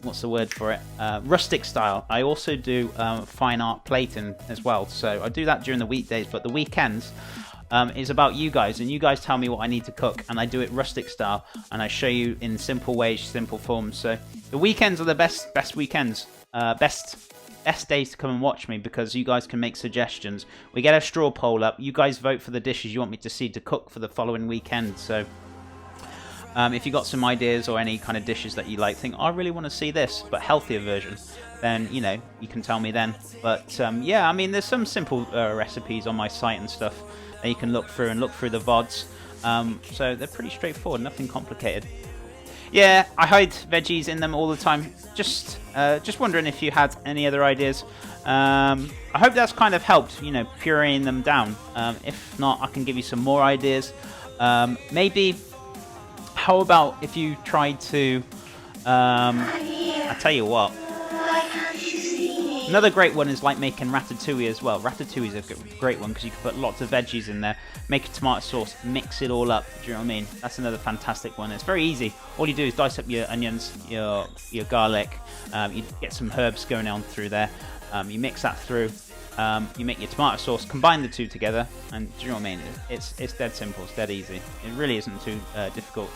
what's the word for it? Rustic style. I also do fine art plating as well. So I do that during the weekdays, but the weekends is about you guys, and you guys tell me what I need to cook, and I do it rustic style, and I show you in simple ways, simple forms. So the weekends are the best weekends, best days to come and watch me, because you guys can make suggestions. We get a straw poll up. You guys vote for the dishes you want me to see to cook for the following weekend. So if you got some ideas or any kind of dishes that you like, think, I really want to see this, but healthier version, then, you know, you can tell me then. But yeah, I mean, there's some simple recipes on my site and stuff that you can look through the VODs. So they're pretty straightforward, nothing complicated. Yeah, I hide veggies in them all the time. Just wondering if you had any other ideas. I hope that's kind of helped, you know, pureeing them down. If not, I can give you some more ideas. Maybe, how about if you tried to, I tell you what. Another great one is like making ratatouille as well. Ratatouille is a great one because you can put lots of veggies in there, make a tomato sauce, mix it all up. Do you know what I mean? That's another fantastic one. It's very easy. All you do is dice up your onions, your garlic. You get some herbs going on through there. You mix that through. You make your tomato sauce, combine the two together, and do you know what I mean? It's dead simple. It's dead easy. It really isn't too difficult.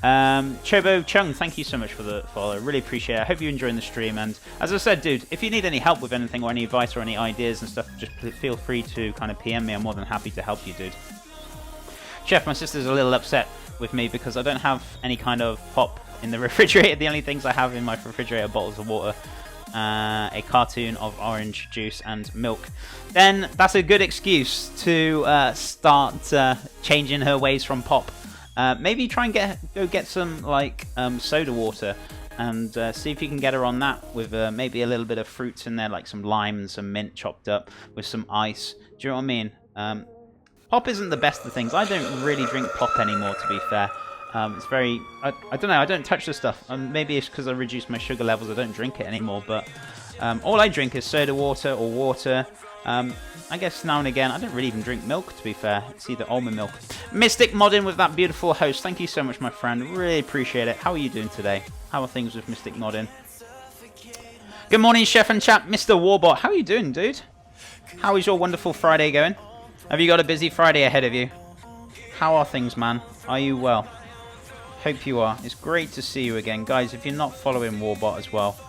Chobo Chung, thank you so much for the follow. Really appreciate it. I hope you're enjoying the stream. And as I said, dude, if you need any help with anything or any advice or any ideas and stuff, just feel free to kind of PM me. I'm more than happy to help you, dude. Chef, my sister's a little upset with me because I don't have any kind of pop in the refrigerator. The only things I have in my refrigerator are bottles of water, a cartoon of orange juice and milk. Then that's a good excuse to start changing her ways from pop. Maybe try and go get some like soda water, and see if you can get her on that with maybe a little bit of fruits in there, like some lime and some mint chopped up with some ice. Do you know what I mean? Pop isn't the best of things. I don't really drink pop anymore, to be fair. It's very... I don't know, I don't touch the stuff. Maybe it's because I reduced my sugar levels, I don't drink it anymore, but all I drink is soda water or water. I guess now and again, I don't really even drink milk, to be fair. It's either almond milk. Mystic Modding with that beautiful host. Thank you so much, my friend. Really appreciate it. How are you doing today? How are things with Mystic Modding? Good morning, Chef and Chap. Mr. Warbot, how are you doing, dude? How is your wonderful Friday going? Have you got a busy Friday ahead of you? How are things, man? Are you well? Hope you are. It's great to see you again. Guys, if you're not following Warbot as well,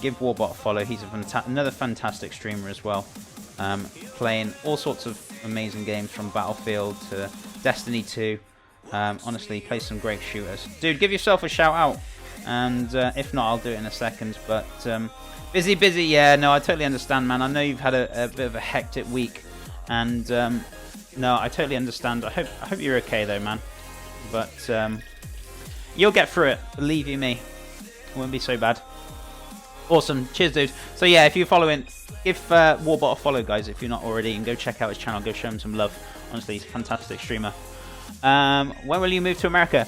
give Warbot a follow. He's another fantastic streamer as well. Playing all sorts of amazing games from Battlefield to Destiny 2. Honestly, plays some great shooters. Dude, give yourself a shout out. And if not, I'll do it in a second. But busy. Yeah, no, I totally understand, man. I know you've had a bit of a hectic week. And no, I totally understand. I hope you're okay, though, man. But you'll get through it. Believe you me. It won't be so bad. Awesome. Cheers, dude. So yeah, if you're following, give Warbot a follow, guys, if you're not already, and go check out his channel. Go show him some love. Honestly, he's a fantastic streamer. When will you move to America?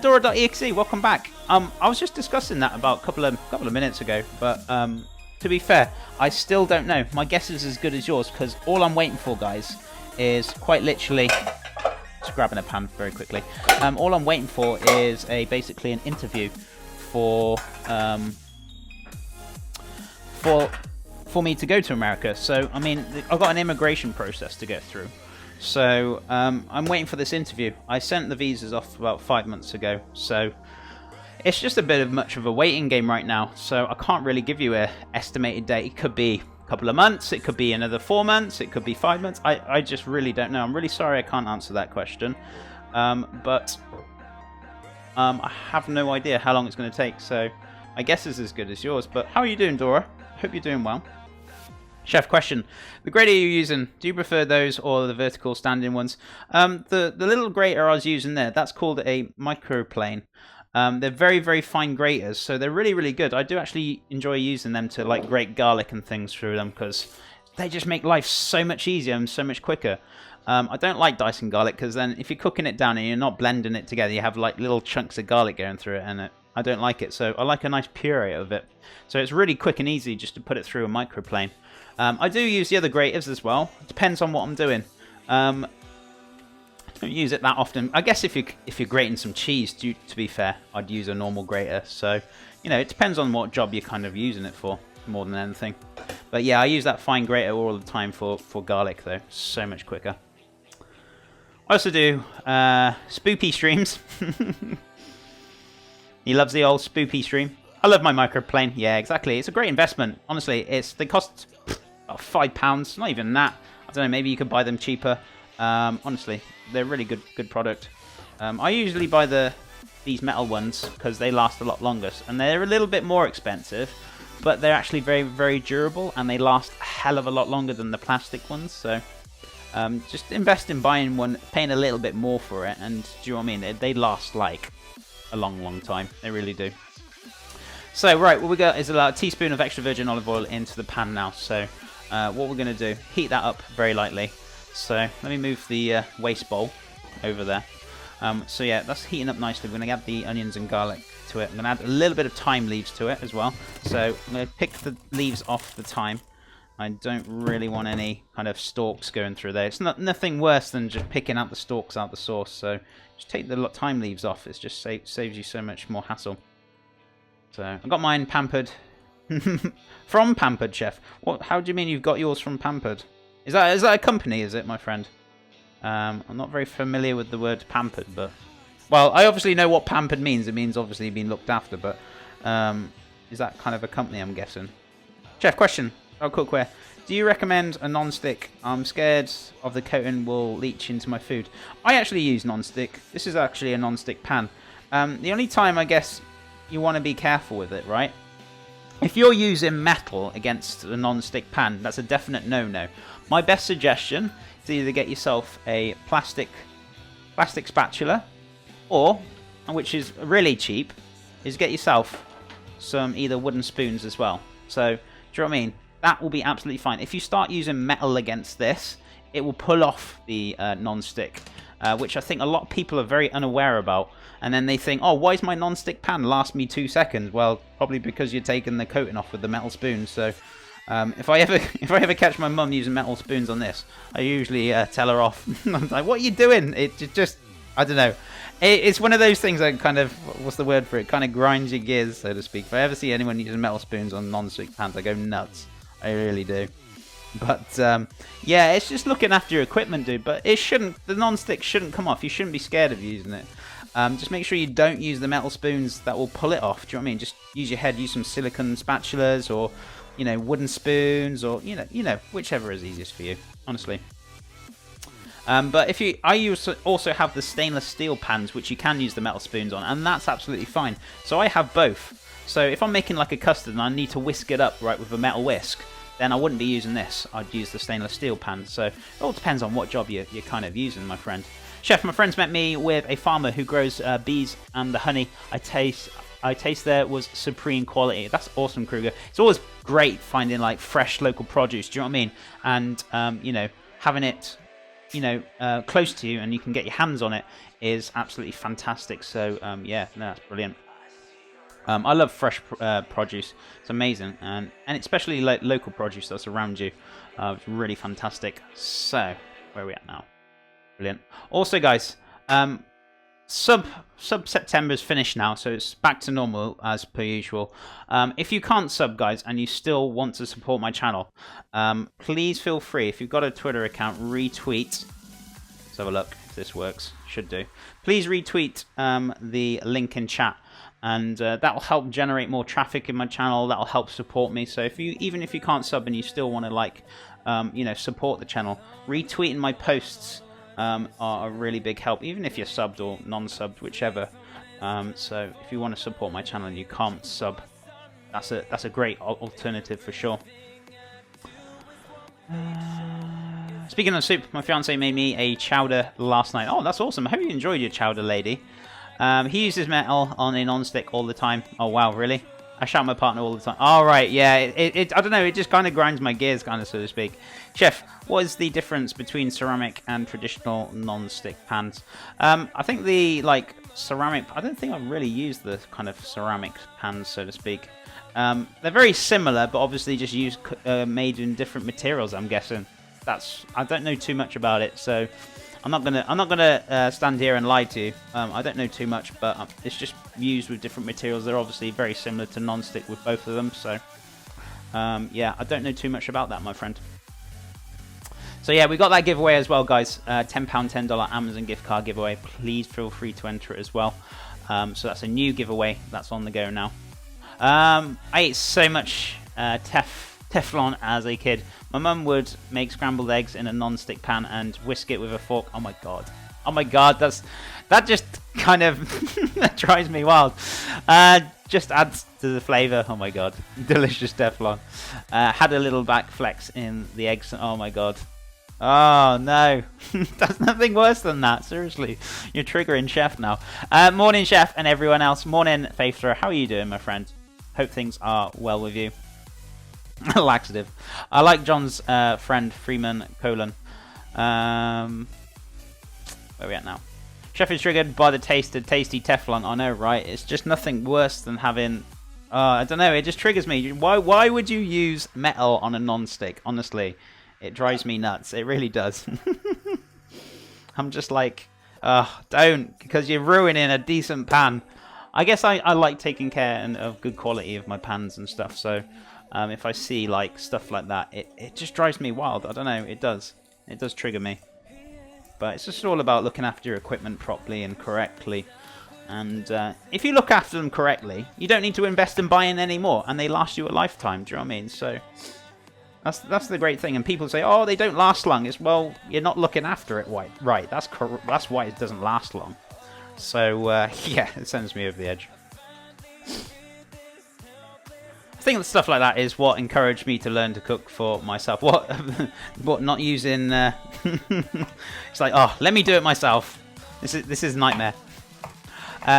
Dora.exe, welcome back. I was just discussing that about a couple of minutes ago, but to be fair, I still don't know. My guess is as good as yours, because all I'm waiting for, guys, is quite literally... Just grabbing a pan very quickly. All I'm waiting for is basically an interview for me to go to America. So, I mean, I've got an immigration process to get through. So, I'm waiting for this interview. I sent the visas off about 5 months ago. So, it's just a bit of much of a waiting game right now. So, I can't really give you an estimated date. It could be a couple of months. It could be another 4 months. It could be 5 months. I just really don't know. I'm really sorry I can't answer that question. But I have no idea how long it's going to take. So, I guess it's as good as yours. But how are you doing, Dora? Hope you're doing well. Chef, question. The grater you're using, do you prefer those or the vertical standing ones? The little grater I was using there, that's called a microplane. They're very, very fine graters, so they're really, really good. I do actually enjoy using them to like grate garlic and things through them, because they just make life so much easier and so much quicker. I don't like dicing garlic, because then if you're cooking it down and you're not blending it together, you have like little chunks of garlic going through it, and I don't like it. So I like a nice puree of it. So it's really quick and easy just to put it through a microplane. I do use the other graters as well. It depends on what I'm doing. I don't use it that often. I guess if you're grating some cheese, to be fair, I'd use a normal grater. So you know, it depends on what job you're kind of using it for more than anything. But yeah, I use that fine grater all the time for garlic though. So much quicker. I also do spoopy streams. He loves the old spoopy stream. I love my microplane. Yeah, exactly. It's a great investment. Honestly, they cost about £5. Not even that. I don't know. Maybe you could buy them cheaper. Honestly, they're really good product. I usually buy these metal ones because they last a lot longer, and they're a little bit more expensive, but they're actually very, very durable, and they last a hell of a lot longer than the plastic ones. So just invest in buying one, paying a little bit more for it, and do you know what I mean? They last like a long time. They really do. So right, what we got is a teaspoon of extra virgin olive oil into the pan now. So what we're going to do, heat that up very lightly. So let me move the waste bowl over there. So yeah, that's heating up nicely. We're going to add the onions and garlic to it. I'm going to add a little bit of thyme leaves to it as well. So I'm going to pick the leaves off the thyme. I don't really want any kind of stalks going through there. It's nothing worse than just picking out the stalks out the sauce. So just take the thyme leaves off. It just saves you so much more hassle. So I got mine Pampered. From Pampered Chef. How do you mean you've got yours from Pampered? Is that a company, is it, my friend? I'm not very familiar with the word pampered, but... Well, I obviously know what pampered means. It means obviously being looked after, but... is that kind of a company, I'm guessing? Chef, question. Oh, cookware. Do you recommend a non-stick? I'm scared of the coating will leach into my food. I actually use non-stick. This is actually a non-stick pan. The only time, I guess, you want to be careful with it, right? If you're using metal against a non-stick pan, that's a definite no-no. My best suggestion is either get yourself a plastic spatula, or, which is really cheap, is get yourself some either wooden spoons as well. So, do you know what I mean? That will be absolutely fine. If you start using metal against this, it will pull off the non-stick, which I think a lot of people are very unaware about. And then they think, oh, why is my non-stick pan last me 2 seconds? Well, probably because you're taking the coating off with the metal spoon. So if I ever catch my mum using metal spoons on this, I usually tell her off. I'm like, what are you doing? It just, I don't know. It's one of those things that kind of, what's the word for it? Kind of grinds your gears, so to speak. If I ever see anyone using metal spoons on non-stick pans, I go nuts. I really do. But yeah, it's just looking after your equipment, dude. But the non-stick shouldn't come off. You shouldn't be scared of using it. Just make sure you don't use the metal spoons that will pull it off. Do you know what I mean? Just use your head. Use some silicone spatulas, or wooden spoons, or whichever is easiest for you. Honestly. But I also have the stainless steel pans, which you can use the metal spoons on, and that's absolutely fine. So I have both. So if I'm making like a custard and I need to whisk it up right with a metal whisk, then I wouldn't be using this. I'd use the stainless steel pan. So it all depends on what job you're kind of using, my friend. Chef, my friends met me with a farmer who grows bees, and the honey I taste there was supreme quality. That's awesome, Kruger. It's always great finding like fresh local produce. Do you know what I mean? And having it close to you and you can get your hands on it is absolutely fantastic. So yeah, no, that's brilliant. I love fresh produce. It's amazing, and especially like local produce that's around you. It's really fantastic. So where are we at now? Brilliant. Also, guys, sub September's finished now, so it's back to normal as per usual. If you can't sub, guys, and you still want to support my channel, please feel free. If you've got a Twitter account, retweet. Let's have a look if this works. Should do. Please retweet the link in chat. And that will help generate more traffic in my channel. That will help support me. So even if you can't sub and you still want to support the channel, retweeting my posts are a really big help. Even if you're subbed or non-subbed, whichever. So if you want to support my channel and you can't sub, that's a great alternative for sure. Speaking of soup, my fiance made me a chowder last night. Oh, that's awesome! I hope you enjoyed your chowder, lady. He uses metal on a non-stick all the time. Oh, wow, really? I shout my partner all the time. All right, yeah. I don't know. It just kind of grinds my gears, kind of, so to speak. Chef, what is the difference between ceramic and traditional non-stick pans? I think ceramic... I don't think I've really used the kind of ceramic pans, so to speak. They're very similar, but obviously just made in different materials, I'm guessing. I don't know too much about it, so... I'm not gonna stand here and lie to you. I don't know too much, but it's just used with different materials. They're obviously very similar to non-stick with both of them. So yeah, I don't know too much about that, my friend. So yeah, we got that giveaway as well, guys. £10, $10 Amazon gift card giveaway. Please feel free to enter it as well. So that's a new giveaway that's on the go now. I ate so much Teflon as a kid. My mum would make scrambled eggs in a non-stick pan and whisk it with a fork. Oh my god. Oh my god, that just kind of that drives me wild. Just adds to the flavour. Oh my god. Delicious Teflon. Had a little back flex in the eggs. Oh my god. Oh no. That's nothing worse than that. Seriously. You're triggering Chef now. Morning, Chef, and everyone else. Morning, Faithra. How are you doing, my friend? Hope things are well with you. Laxative. I like John's friend Freeman Colon. Where are we at now? Chef is triggered by the taste of tasty Teflon. I know, right? It's just nothing worse than having. I don't know. It just triggers me. Why would you use metal on a non-stick? Honestly, it drives me nuts. It really does. I'm just like, don't, because you're ruining a decent pan. I guess I like taking care of good quality of my pans and stuff. So. If I see like stuff like that, it just drives me wild. I don't know, it does trigger me. But it's just all about looking after your equipment properly and correctly. And if you look after them correctly, you don't need to invest in buying any more, and they last you a lifetime. Do you know what I mean? So that's the great thing. And people say, oh, they don't last long. It's, well, you're not looking after it right. That's why it doesn't last long. So yeah, it sends me over the edge. I think stuff like that is what encouraged me to learn to cook for myself. What not using? It's like, oh, let me do it myself. This is nightmare.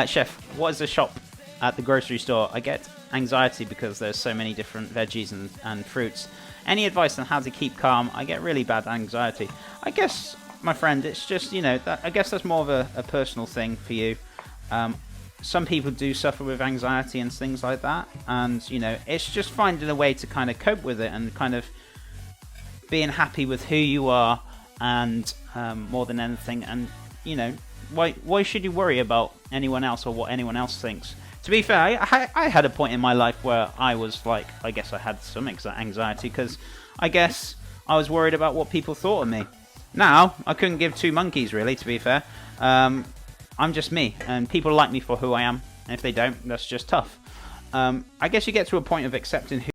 Chef, what is the shop at the grocery store? I get anxiety because there's so many different veggies and fruits. Any advice on how to keep calm? I get really bad anxiety. I guess, my friend, it's just, you know, I guess that's more of a personal thing for you. Some people do suffer with anxiety and things like that, and you know, it's just finding a way to kind of cope with it and kind of being happy with who you are, and more than anything. And you know, why should you worry about anyone else or what anyone else thinks? To be fair, I had a point in my life where I was like, I guess I had some anxiety because I guess I was worried about what people thought of me. Now I couldn't give two monkeys, really, to be fair. I'm just me, and people like me for who I am, and if they don't, that's just tough. I guess you get to a point of accepting who